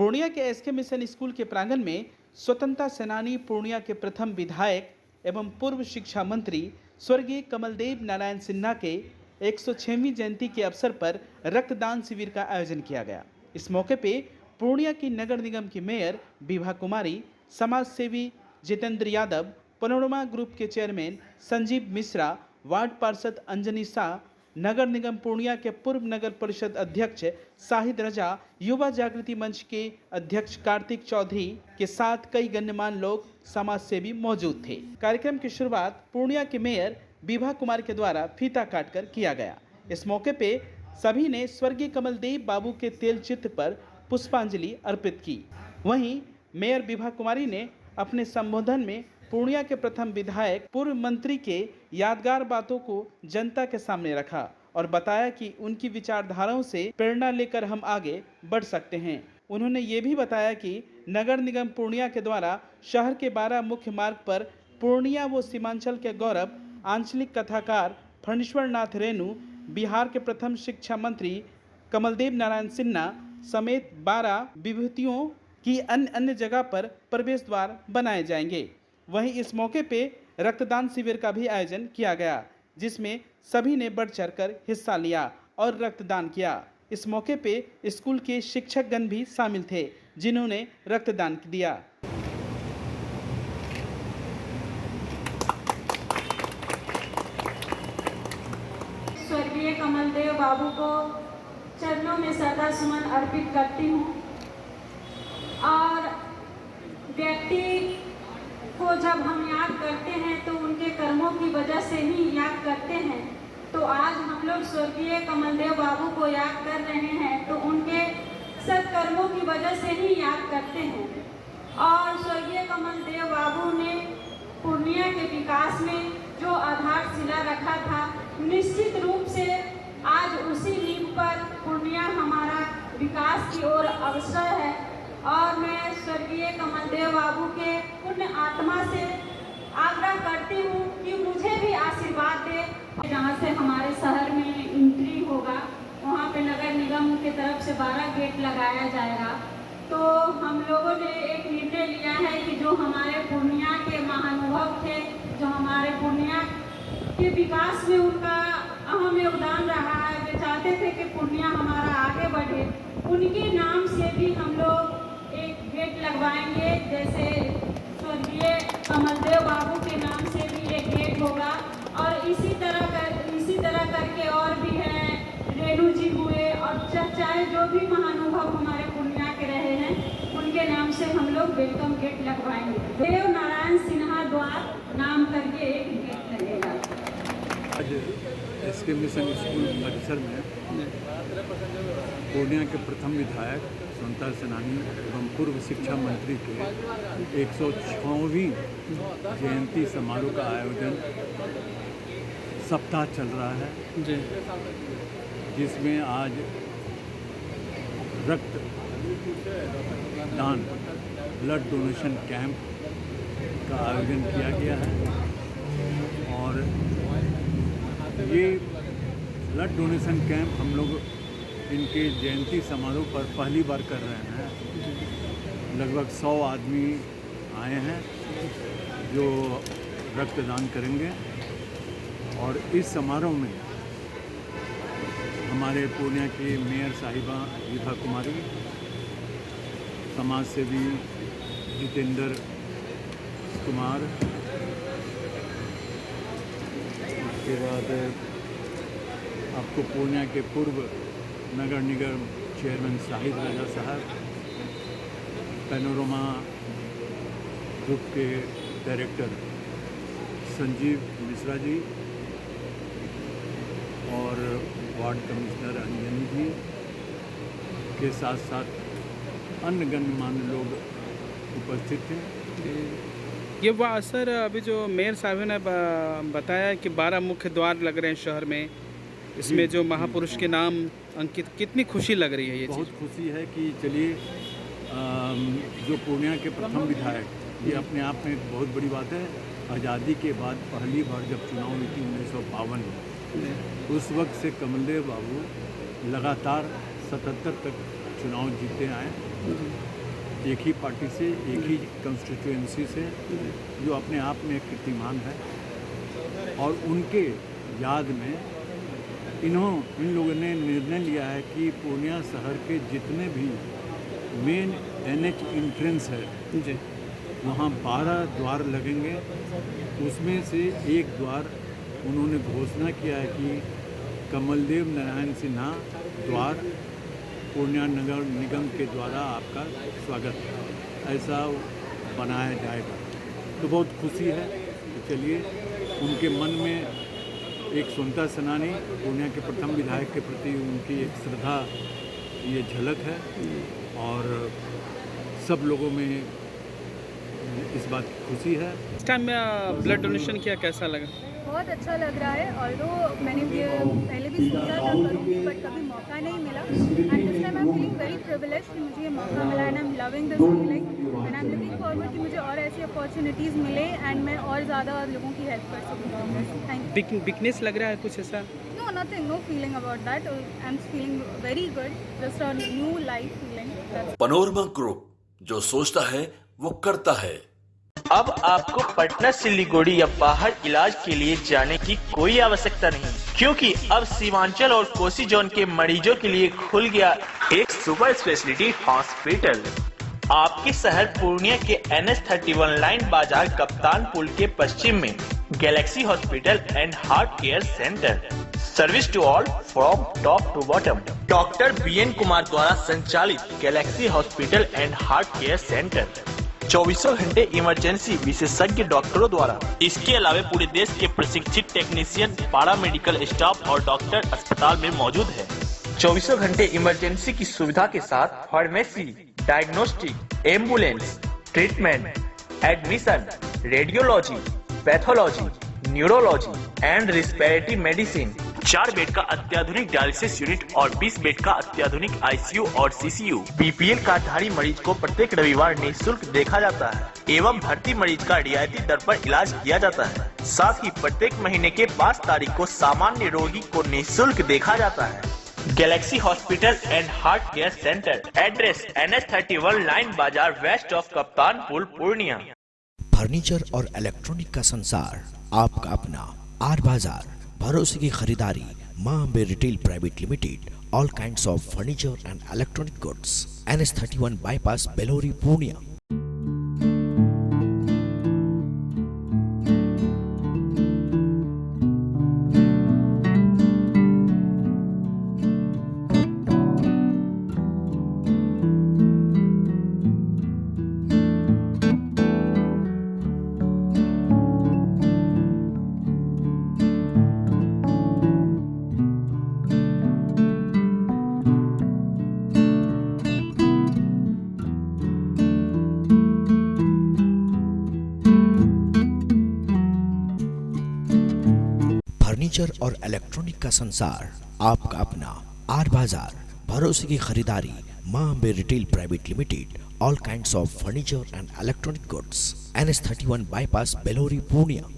पूर्णिया के SK mission school के प्रांगण में स्वतंत्रता सेनानी पूर्णिया के प्रथम विधायक एवं पूर्व शिक्षा मंत्री स्वर्गीय कमलदेव नारायण सिन्हा के 106वीं जयंती के अवसर पर रक्तदान शिविर का आयोजन किया गया। इस मौके पे पूर्णिया की नगर निगम की मेयर विभा कुमारी, समाज सेवी जितेंद्र यादव, पैनोरमा ग्रुप के चेयरमैन संजीव मिश्रा, वार्ड पार्षद अंजनी शाह, नगर निगम पूर्णिया के पूर्व नगर परिषद अध्यक्ष शाहिद रजा, युवा जागृति मंच के अध्यक्ष कार्तिक चौधरी के साथ कई गण्यमान्य लोग समाज सेवी मौजूद थे। कार्यक्रम की शुरुआत पूर्णिया के मेयर विभा कुमार के द्वारा फीता काटकर किया गया। इस मौके पे सभी ने स्वर्गीय कमलदेव बाबू के तेल चित्र पर पुष्पांजलि अर्पित की। वहीं मेयर विभा कुमारी ने अपने संबोधन में पूर्णिया के प्रथम विधायक पूर्व मंत्री के यादगार बातों को जनता के सामने रखा और बताया कि उनकी विचारधाराओं से प्रेरणा लेकर हम आगे बढ़ सकते हैं। उन्होंने ये भी बताया कि नगर निगम पूर्णिया के द्वारा शहर के 12 मुख्य मार्ग पर पूर्णिया व सीमांचल के गौरव आंचलिक कथाकार फणीश्वर नाथ रेणु, बिहार के प्रथम शिक्षा मंत्री कमलदेव नारायण सिन्हा समेत 12 विभूतियों की अन्य जगह पर प्रवेश द्वार बनाए जाएंगे। वहीं इस मौके पे रक्तदान शिविर का भी आयोजन किया गया, जिसमें सभी ने बढ़ चढ़कर हिस्सा लिया और रक्तदान किया। इस मौके पे स्कूल के शिक्षकगण भी शामिल थे, जिन्होंने रक्तदान दिया। स्वर्गीय कमलदेव बाबू को चरणों में श्रद्धा सुमन अर्पित करती हूँ। और व्यक्ति को जब हम याद करते हैं तो उनके कर्मों की वजह से ही याद करते हैं। तो आज हम लोग स्वर्गीय कमलदेव बाबू को याद कर रहे हैं तो उनके सत्कर्मों की वजह से ही याद करते हैं। और स्वर्गीय कमलदेव बाबू ने पूर्णिया के विकास में जो आधारशिला रखा था, निश्चित रूप से आज उसी नींव पर पूर्णिया हमारा विकास की ओर अग्रसर है। और मैं स्वर्गीय कमलदेव बाबू के पुण्य आत्मा से आग्रह करती हूँ कि मुझे भी आशीर्वाद दे। जहाँ से हमारे शहर में एंट्री होगा वहाँ पे नगर निगम की तरफ से 12 गेट लगाया जाएगा। तो हम लोगों ने एक निर्णय लिया है कि जो हमारे पूर्णिया के महानुभव थे, जो हमारे पूर्णिया के विकास में उनका अहम योगदान रहा है, वे चाहते थे कि पूर्णिया हमारा आगे बढ़े, उनके नाम से भी हम लोग एक गेट लगवाएंगे। जैसे स्वर्गीय कमलदेव बाबू के नाम से भी एक गेट होगा और इसी तरह करके और भी हैं, रेणु जी हुए और चाहे जो भी महानुभव हमारे पूर्णिया के रहे हैं उनके नाम से हम लोग वेलकम गेट लगवाएंगे। देव नारायण सिन्हा द्वार नाम करके एक गेट लगेगा। आज एसके मिशन स्कूल परिसर में पूर्णिया के प्रथम विधायक स्वतंत्रता सेनानी एवं पूर्व शिक्षा मंत्री के 106वीं जयंती समारोह का आयोजन सप्ताह चल रहा है, जिसमें आज रक्त दान ब्लड डोनेशन कैंप का आयोजन किया गया है। और ये ब्लड डोनेशन कैंप हम लोग इनके जयंती समारोह पर पहली बार कर रहे हैं। लगभग 100 आदमी आए हैं जो रक्तदान करेंगे। और इस समारोह में हमारे पूर्णिया की मेयर साहिबा विभा कुमारी, समाज सेवी जितेंद्र कुमार, उसके बाद आपको पूर्णिया के पूर्व नगर निगम चेयरमैन शाहिद रजा साहब, पैनोरमा ग्रुप के डायरेक्टर संजीव मिश्रा जी और वार्ड कमिश्नर अंजनी जी के साथ साथ अन्य गणमान्य लोग उपस्थित थे। ये वह सर, अभी जो मेयर साहब ने बताया कि 12 मुख्य द्वार लग रहे हैं शहर में, इसमें जो महापुरुष के नाम अंकित, कितनी खुशी लग रही है ये बहुत खुशी है कि चलिए जो पूर्णिया के प्रथम विधायक, ये अपने आप में एक बहुत बड़ी बात है। आज़ादी के बाद पहली बार जब चुनाव हुई थी 1952 में, उस वक्त से कमलदेव बाबू लगातार 77 तक चुनाव जीते आए एक ही पार्टी से, एक ही कंस्टिट्यूएंसी से, जो अपने आप में एक कीर्तिमान है। और उनके याद में इन लोगों ने निर्णय लिया है कि पूर्णिया शहर के जितने भी मेन NH एंट्रेंस है जी वहाँ 12 द्वार लगेंगे। उसमें से एक द्वार उन्होंने घोषणा किया है कि कमलदेव नारायण सिन्हा द्वार पूर्णिया नगर निगम के द्वारा आपका स्वागत ऐसा बनाया जाएगा। तो बहुत खुशी है कि चलिए उनके मन में एक स्वतंत्रता सेनानी पूर्णिया के प्रथम विधायक के प्रति उनकी एक श्रद्धा ये झलक है और सब लोगों में इस बात की खुशी है। इस टाइम में ब्लड डोनेशन किया, कैसा लगा? बहुत अच्छा लग रहा है। ऑल्दो मैंने ये पहले भी सोचा था करूँगी बट कभी मौका नहीं मिला and this time I am feeling very privileged कि मुझे ये मौका मिला and I am loving this feeling and I am looking forward कि मुझे और ऐसी अपॉर्चुनिटीज़ मिले एंड मैं और ज़्यादा लोगों की हेल्प कर सकूँ। Thank you. वीकनेस लग रहा है कुछ ऐसा? No nothing, no feeling about that. I am feeling very good, just a new life feeling. Panorama group, जो सोचता है वो करता है। अब आपको पटना, सिलीगुड़ी या बाहर इलाज के लिए जाने की कोई आवश्यकता नहीं, क्योंकि अब सीमांचल और कोसी जोन के मरीजों के लिए खुल गया एक सुपर स्पेशलिटी हॉस्पिटल। आपके शहर पूर्णिया के NH31 लाइन बाजार कप्तान पुल के पश्चिम में Galaxy hospital and heart care centre. Service to all from top to bottom. Doctor BN Kumar द्वारा संचालित Galaxy hospital and heart care centre 24 घंटे इमरजेंसी विशेषज्ञ डॉक्टरों द्वारा। इसके अलावा पूरे देश के प्रशिक्षित टेक्नीशियन, पारा मेडिकल स्टाफ और डॉक्टर अस्पताल में मौजूद है। 24 घंटे इमरजेंसी की सुविधा के साथ pharmacy, diagnostic, ambulance, treatment, admission, radiology, pathology, neurology and respiratory medicine. 4 bed का अत्याधुनिक डायलिसिस यूनिट और 20 बेड का अत्याधुनिक ICU और CCU। BPL कार्डधारी मरीज को प्रत्येक रविवार निःशुल्क देखा जाता है एवं भर्ती मरीज का रियायती दर पर इलाज किया जाता है। साथ ही प्रत्येक महीने के 5 तारीख को सामान्य रोगी को निःशुल्क देखा जाता है। Galaxy hospital and heart care centre, address NH31 line बाजार वेस्ट ऑफ कप्तान पुल, पूर्णिया। फर्नीचर और इलेक्ट्रॉनिक का संसार, आपका अपना आर बाजार, भरोसे की खरीदारी, Maa Ambe retail private limited. All kinds of furniture and electronic goods, NH31 bypass, Belori, Purnia. Furniture और इलेक्ट्रॉनिक का संसार, आपका अपना आर बाजार, भरोसे की खरीदारी, Maa Ambe retail private limited. All kinds of furniture and electronic goods, NH31 bypass, Belori, Purnia.